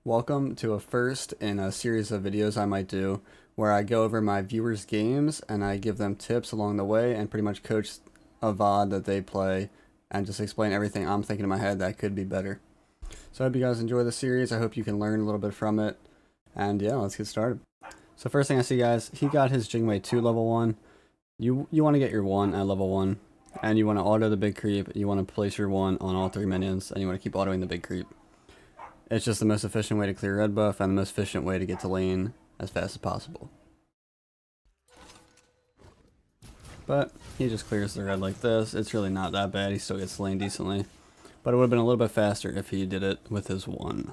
Welcome to a first in a series of videos I might do where I go over my viewers' games and I give them tips along the way and pretty much coach a VOD that they play and just explain everything I'm thinking in my head that could be better. So I hope you guys enjoy the series. I hope you can learn a little bit from it. And yeah, let's get started. So first thing I see, guys, he got his Jing Wei 2 level 1. You want to get your 1 at level 1. And you want to auto the big creep. You want to place your 1 on all 3 minions. And you want to keep autoing the big creep. It's just the most efficient way to clear red buff and the most efficient way to get to lane as fast as possible. But he just clears the red like this. It's really not that bad. He still gets lane decently. But it would have been a little bit faster if he did it with his 1.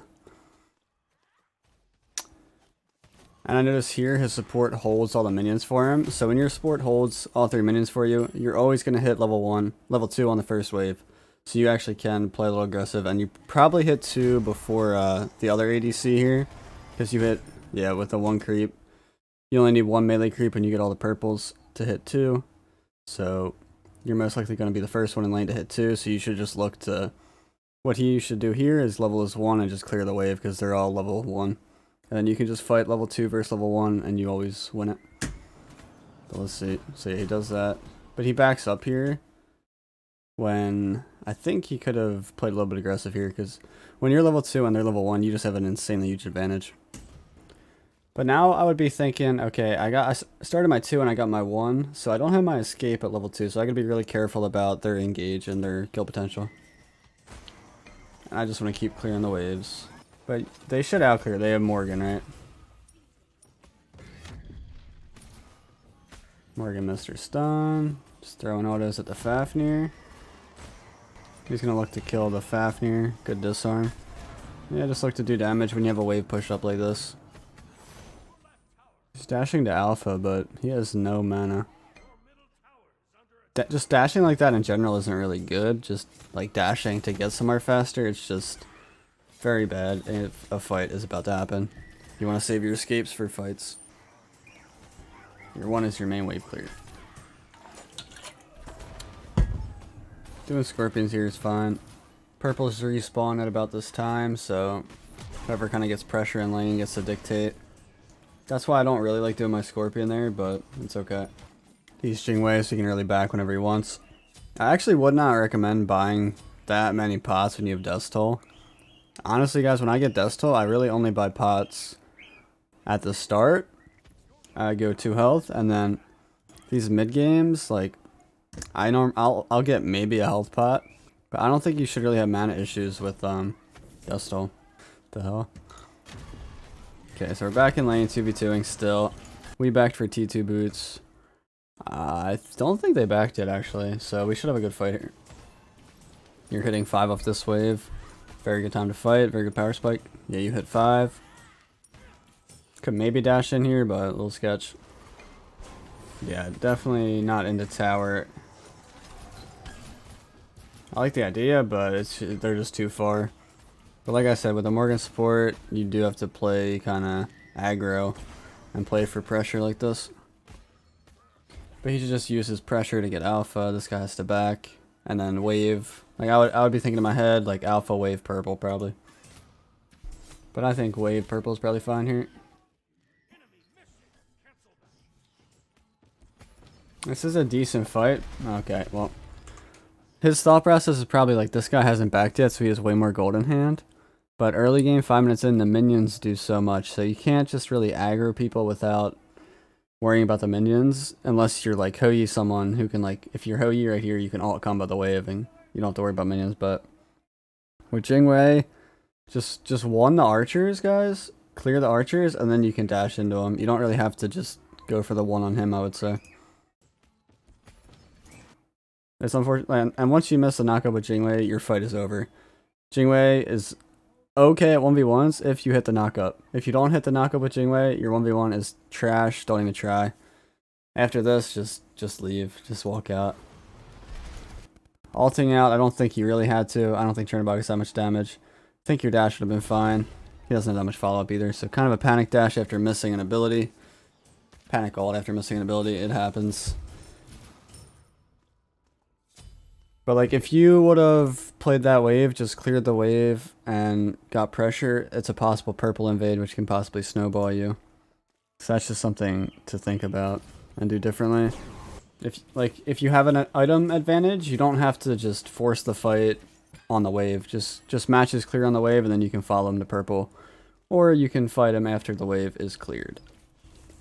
And I notice here his support holds all the minions for him. So when your support holds all 3 minions for you, you're always going to hit level 2 on the first wave. So you actually can play a little aggressive, and you probably hit 2 before the other ADC here. Because you hit, yeah, with the 1 creep. You only need 1 melee creep and you get all the purples to hit 2. So you're most likely going to be the first one in lane to hit 2. So you should just look to, what he should do here is level his 1 and just clear the wave because they're all level 1. And then you can just fight level 2 versus level 1 and you always win it. But let's see. So yeah, he does that. But he backs up here when I think he could have played a little bit aggressive here because when you're level 2 and they're level 1, you just have an insanely huge advantage. But now I would be thinking, okay, I started my 2 and I got my 1, so I don't have my escape at level 2, so I gotta be really careful about their engage and their kill potential. And I just want to keep clearing the waves. But they should outclear. They have Morgan, right? Morgan missed her stun. Just throwing autos at the Fafnir. He's going to look to kill the Fafnir. Good disarm. Yeah, just look to do damage when you have a wave push up like this. He's dashing to Alpha, but he has no mana. Just dashing like that in general isn't really good. Just like dashing to get somewhere faster, it's just very bad if a fight is about to happen. You want to save your escapes for fights. Your 1 is your main wave clear. Doing scorpions here is fine. Purples respawn at about this time, so whoever kind of gets pressure in lane gets to dictate. That's why I don't really like doing my scorpion there, but it's okay. He's Jing Wei, so he can really back whenever he wants. I actually would not recommend buying that many pots when you have Death Toll. Honestly, guys, when I get Death Toll, I really only buy pots at the start. I go 2 health, and then these mid games, like I'll get maybe a health pot, but I don't think you should really have mana issues with Death Toll. What the hell? Okay, so we're back in lane 2v2ing still. We backed for T2 boots. I don't think they backed it actually, so we should have a good fight here. You're hitting 5 off this wave. Very good time to fight. Very good power spike. Yeah, you hit 5. Could maybe dash in here, but a little sketch. Yeah, definitely not into tower. I like the idea, but they're just too far. But like I said, with the Morgan support, you do have to play kind of aggro and play for pressure like this. But he should just use his pressure to get alpha. This guy has to back. And then wave. Like I would be thinking in my head like alpha wave purple probably. But I think wave purple is probably fine here. This is a decent fight. Okay, well. His thought process is probably like this guy hasn't backed yet, so he has way more gold in hand. But early game, 5 minutes in, the minions do so much. So you can't just really aggro people without worrying about the minions. Unless you're like Hou-Yi someone who can like, if you're Hou-Yi right here, you can alt combo the wave and you don't have to worry about minions. But with Jing Wei, just one the archers, guys. Clear the archers and then you can dash into them. You don't really have to just go for the 1 on him, I would say. It's unfortunate, and once you miss the knockup with Jing Wei, your fight is over. Jing Wei is okay at 1v1s if you hit the knockup. If you don't hit the knockup with Jing Wei, your 1v1 is trash. Don't even try. After this, just leave. Just walk out. Alting out, I don't think you really had to. I don't think Chernobog has that much damage. I think your dash would have been fine. He doesn't have that much follow-up either. So kind of a panic dash after missing an ability. Panic ult after missing an ability. It happens. But like if you would have played that wave, just cleared the wave and got pressure, it's a possible purple invade which can possibly snowball you. So that's just something to think about and do differently. If you have an item advantage, you don't have to just force the fight on the wave. Just matches clear on the wave and then you can follow him to purple. Or you can fight him after the wave is cleared.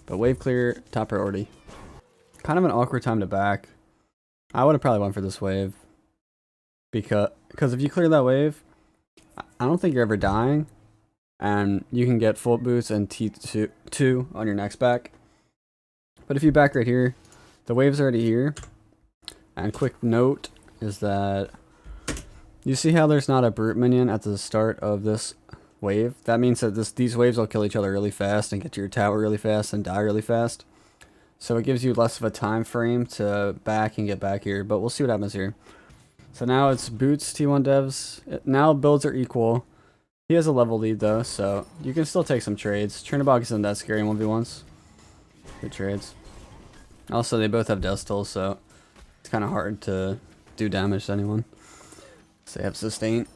But wave clear, top priority. Kind of an awkward time to back. I would have probably went for this wave. Because if you clear that wave, I don't think you're ever dying. And you can get full boots and T2 on your next back. But if you back right here, the wave's already here. And quick note is that you see how there's not a brute minion at the start of this wave? That means that these waves will kill each other really fast and get to your tower really fast and die really fast. So it gives you less of a time frame to back and get back here, but we'll see what happens here. So now it's boots, T1 devs. Now builds are equal. He has a level lead though, so you can still take some trades. Chernobog isn't that scary in 1v1s. Good trades. Also, they both have death tolls, so it's kind of hard to do damage to anyone. So they have sustain.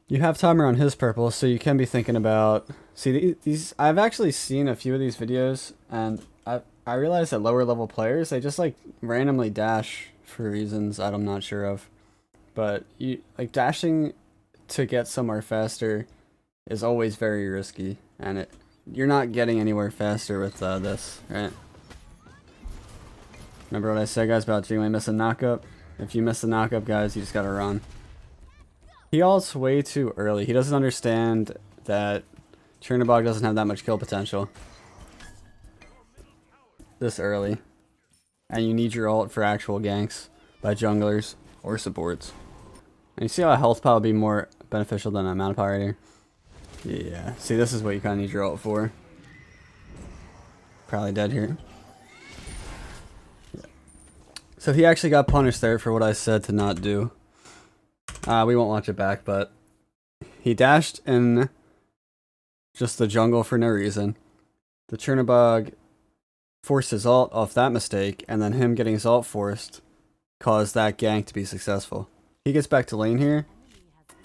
You have timer on his purple, so you can be thinking about... See, these I've actually seen a few of these videos, and I realized that lower level players, they just like randomly dash for reasons I'm not sure of. But you like dashing to get somewhere faster is always very risky, and you're not getting anywhere faster with this, right? Remember what I said, guys, about Jing Wei missing knockup? If you miss the knockup, guys, you just gotta run. He ults way too early. He doesn't understand that Chernobog doesn't have that much kill potential this early. And you need your ult for actual ganks by junglers or supports. And you see how a health pile would be more beneficial than a mana pile right here? Yeah, see, this is what you kind of need your ult for. Probably dead here. Yeah. So he actually got punished there for what I said to not do. We won't watch it back, but he dashed in just the jungle for no reason. The Chernobog forced his ult off that mistake, and then him getting his ult forced caused that gank to be successful. He gets back to lane here,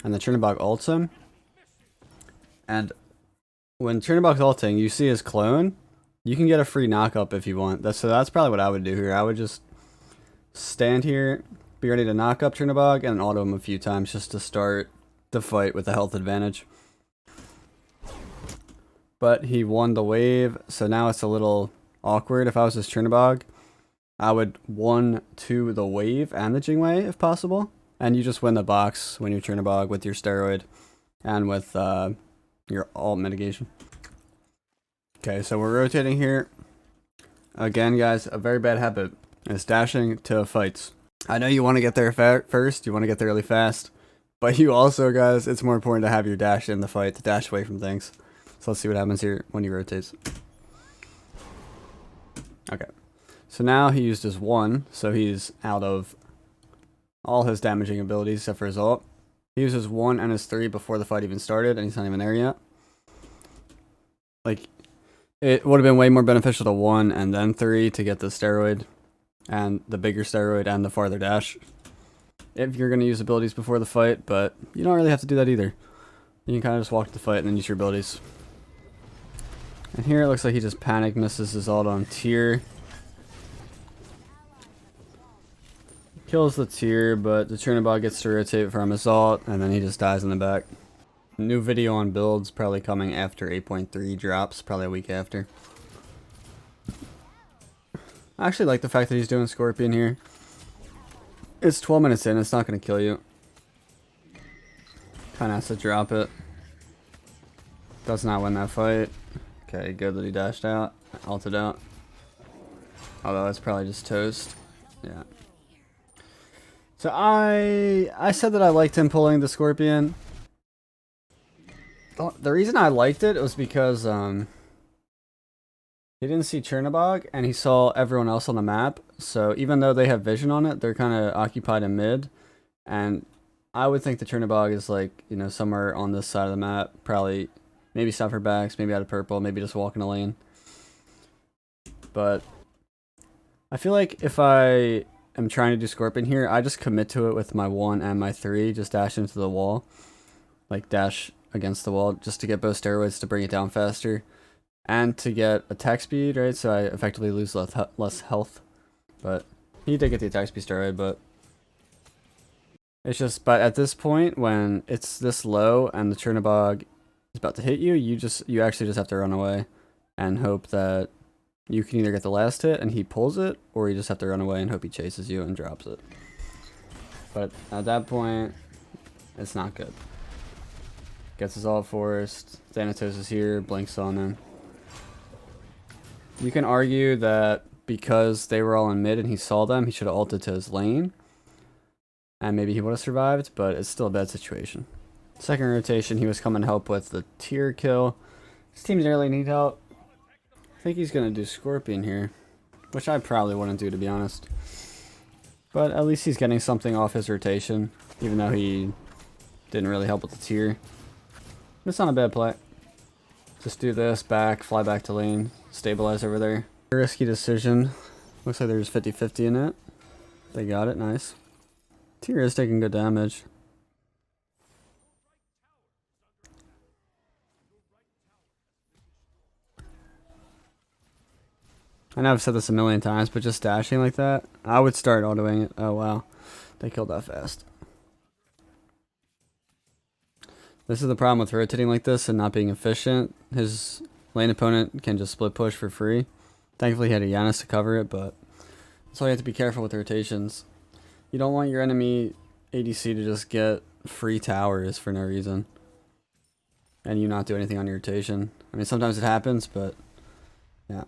and the Chernobog ults him. And when Chernobog's ulting, you see his clone. You can get a free knockup if you want. So that's probably what I would do here. I would just stand here, be ready to knock up Chernobog, and auto him a few times just to start the fight with a health advantage. But he won the wave, so now it's a little awkward. If I was this Chernobog, I would 1-2 the wave and the Jing Wei if possible. And you just win the box when you're Chernobog with your steroid and with your ult mitigation. Okay, so we're rotating here. Again, guys, a very bad habit is dashing to fights. I know you want to get there first, you want to get there really fast, but you also, guys, it's more important to have your dash in the fight to dash away from things. So let's see what happens here when he rotates. Okay, so now he used his 1, so he's out of all his damaging abilities except for his ult. He used his 1 and his 3 before the fight even started, and he's not even there yet. Like, it would have been way more beneficial to 1 and then 3 to get the steroid and the bigger steroid and the farther dash if you're going to use abilities before the fight, but you don't really have to do that either. You can kind of just walk to the fight and then use your abilities. And here it looks like he just panic misses his ult on tier. Kills the tier, but the Chernobog gets to rotate from his ult, and then he just dies in the back. New video on builds probably coming after 8.3 drops, probably a week after. I actually like the fact that he's doing Scorpion here. It's 12 minutes in, it's not going to kill you. Kind of has to drop it. Does not win that fight. Okay, good that he dashed out, ulted out. Although it's probably just toast. Yeah. So I said that I liked him pulling the Scorpion. The reason I liked it was because he didn't see Chernobog and he saw everyone else on the map. So even though they have vision on it, they're kind of occupied in mid. And I would think the Chernobog is like, you know, somewhere on this side of the map. Probably, maybe suffer backs, maybe out of purple, maybe just walking a lane. But I feel like if I am trying to do Scorpion here, I just commit to it with my 1 and my 3, just dash into the wall. Like dash against the wall just to get both steroids to bring it down faster. And to get attack speed, right? So I effectively lose less health. But he did get the attack speed steroid, but it's just, but at this point, when it's this low and the Chernobog is about to hit you, you actually just have to run away and hope that you can either get the last hit and he pulls it, or you just have to run away and hope he chases you and drops it. But at that point, it's not good. Gets his ult forced. Thanatos is here, blinks on him. You can argue that because they were all in mid and he saw them, he should have ulted to his lane. And maybe he would have survived, but it's still a bad situation. Second rotation, he was coming to help with the tier kill. His team doesn't really need help. I think he's going to do Scorpion here, which I probably wouldn't do, to be honest. But at least he's getting something off his rotation, even though he didn't really help with the tier. It's not a bad play. Just do this, back, fly back to lane, stabilize over there. Risky decision. Looks like there's 50-50 in it. They got it, nice. Tier is taking good damage. I know I've said this a million times, but just dashing like that, I would start autoing it. Oh wow, they killed that fast. This is the problem with rotating like this and not being efficient. His lane opponent can just split push for free. Thankfully he had a Yanis to cover it, but that's why you have to be careful with rotations. You don't want your enemy ADC to just get free towers for no reason and you not do anything on your rotation. I mean, sometimes it happens, but yeah.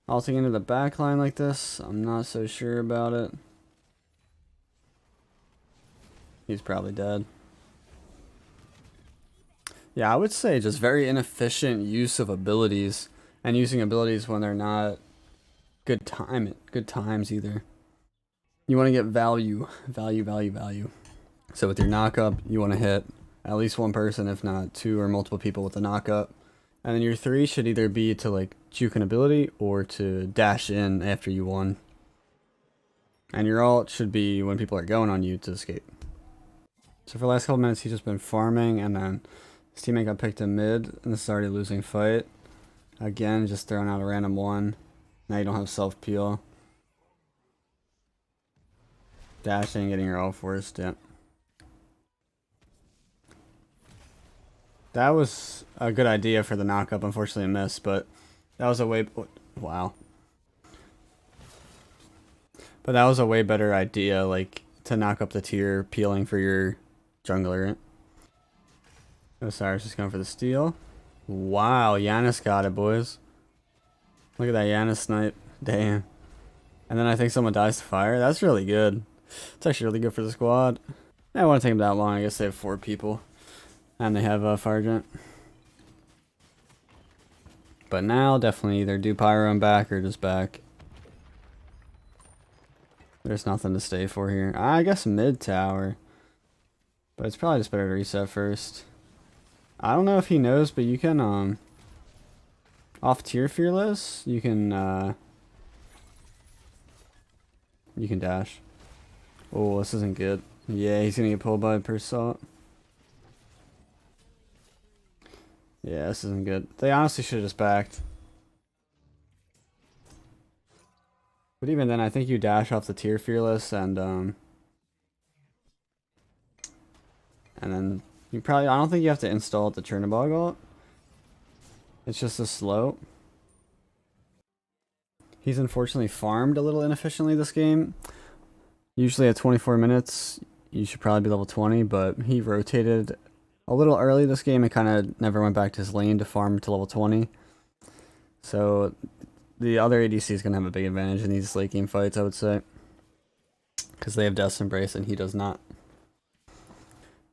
Ulting into the backline like this, I'm not so sure about it. He's probably dead. Yeah, I would say just very inefficient use of abilities, and using abilities when they're not good times either. You want to get value. So with your knockup, you want to hit at least one person, if not two or multiple people with the knockup. And then your 3 should either be to like juke an ability or to dash in after you won. And your ult should be when people are going on you to escape. So for the last couple minutes, he's just been farming, and then his teammate got picked in mid, and this is already a losing fight. Again, just throwing out a random one. Now you don't have self-peel. Dashing, getting your ult forced, yeah. That was a good idea for the knockup. Unfortunately, a miss, but that was a way... Wow. But that was a way better idea, like, to knock up the tier, peeling for your jungler. Osiris just going for the steal. Wow, Yanis got it, boys. Look at that Yanis snipe. Damn. And then I think someone dies to fire. That's really good. It's actually really good for the squad. I don't want to take them that long. I guess they have 4 people. And they have a fire giant. But now, definitely either do pyro and back or just back. There's nothing to stay for here. I guess mid tower. But it's probably just better to reset first. I don't know if he knows, but you can, off tier fearless, you can dash. Oh, this isn't good. Yeah, he's gonna get pulled by a Persalt. Yeah, this isn't good. They honestly should have just backed. But even then, I think you dash off the tier fearless and then you probably, I don't think you have to install the Chernobog ult. It's just a slow. He's unfortunately farmed a little inefficiently this game. Usually at 24 minutes, you should probably be level 20, but he rotated a little early this game and kind of never went back to his lane to farm to level 20. So the other ADC is going to have a big advantage in these late game fights, I would say. Because they have Death's Embrace and he does not.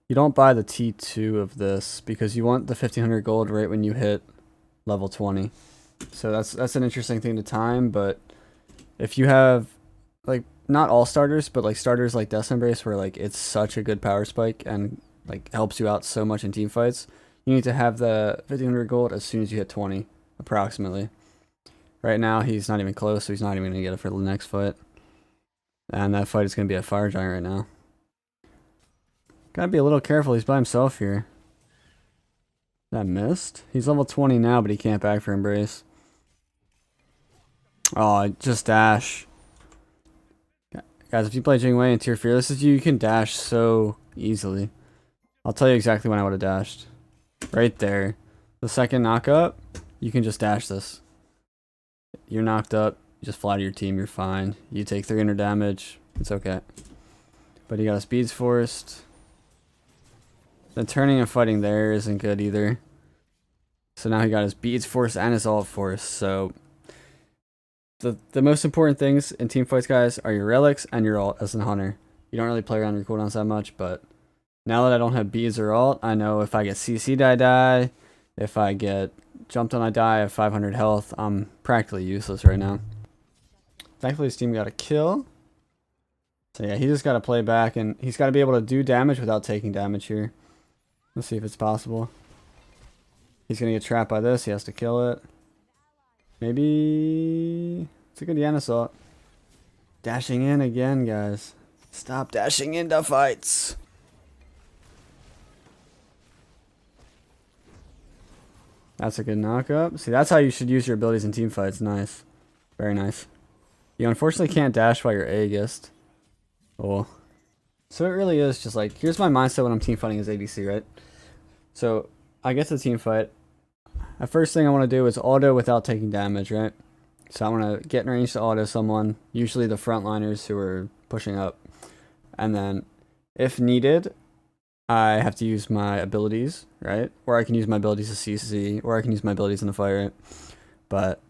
You don't buy the T2 of this because you want the 1500 gold right when you hit level 20. So that's an interesting thing to time, but if you have, like, not all starters, but like starters like Death's Embrace where like it's such a good power spike and like helps you out so much in team fights, you need to have the 1500 gold as soon as you hit 20, approximately. Right now, he's not even close, so he's not even going to get it for the next fight. And that fight is going to be a fire giant right now. Gotta be a little careful, he's by himself here. That missed? He's level 20 now, but he can't back for Embrace. Oh, just dash. Guys, if you play Jing Wei and Tier Fearless as you can dash so easily. I'll tell you exactly when I would have dashed. Right there. The second knock up, you can just dash this. You're knocked up, you just fly to your team, you're fine. You take 300 damage, it's okay. But he got his beads forced. Then turning and fighting there isn't good either. So now he got his beads forced and his ult forced, so the most important things in team fights, guys, are your relics and your ult as a hunter. You don't really play around your cooldowns that much, but now that I don't have beads or ult, I know if I get CC'd, I die. If I get jumped on, I die. I have 500 health. I'm practically useless right now. Thankfully, his team got a kill. So yeah, he just got to play back, and he's got to be able to do damage without taking damage here. Let's see if it's possible. He's going to get trapped by this. He has to kill it. Maybe... It's a good Yen assault. Dashing in again, guys. Stop dashing into fights. That's a good knock-up. See, that's how you should use your abilities in team fights. Nice. Very nice. You unfortunately can't dash while you're Aegis. Oh. So it really is just like, here's my mindset when I'm team fighting as ADC, right? So, I get to the team fight. The first thing I want to do is auto without taking damage, right? So I want to get in range to auto someone, usually the frontliners who are pushing up. And then, if needed, I have to use my abilities, right? Or I can use my abilities to CC, or I can use my abilities in the fight, right? But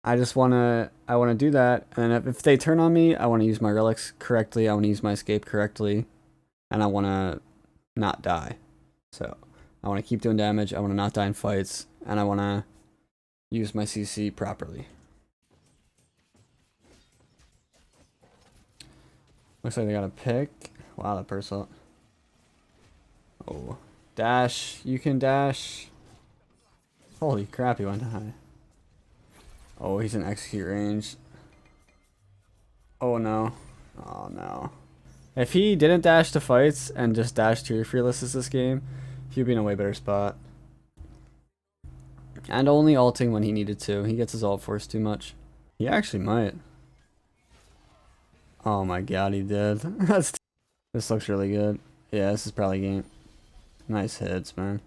I just want to do that. And if they turn on me, I want to use my relics correctly. I want to use my escape correctly. And I want to not die. So I want to keep doing damage. I want to not die in fights. And I want to use my CC properly. Looks like they got a pick. Wow, that person. Oh. Dash. You can dash. Holy crap, he went high. Oh, he's in execute range. Oh no. Oh no. If he didn't dash to fights and just dashed to your fearlesses this game, he'd be in a way better spot. And only ulting when he needed to. He gets his ult forced too much. He actually might. Oh my god, he did. This looks really good. Yeah, this is probably game. Nice hits, man.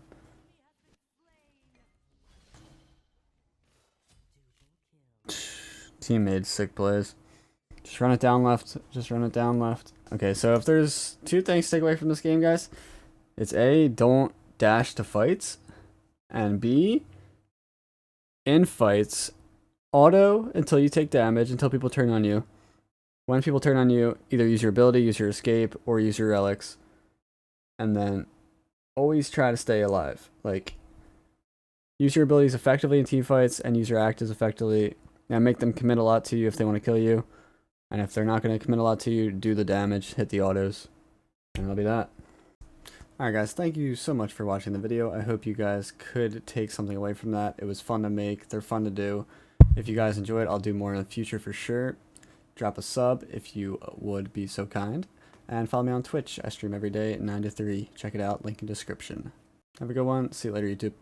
Team made sick plays. Just run it down left. Just run it down left. Okay, so if there's two things to take away from this game, guys, it's A, don't dash to fights, and B, in fights, auto until you take damage, until people turn on you. When people turn on you, either use your ability, use your escape, or use your relics. And then always try to stay alive. Like, use your abilities effectively in team fights and use your actives effectively. And make them commit a lot to you if they want to kill you. And if they're not going to commit a lot to you, do the damage, hit the autos. And that'll be that. Alright guys, thank you so much for watching the video. I hope you guys could take something away from that. It was fun to make. They're fun to do. If you guys enjoy it, I'll do more in the future for sure. Drop a sub if you would be so kind. And follow me on Twitch. I stream every day at 9 to 3. Check it out. Link in description. Have a good one. See you later, YouTube.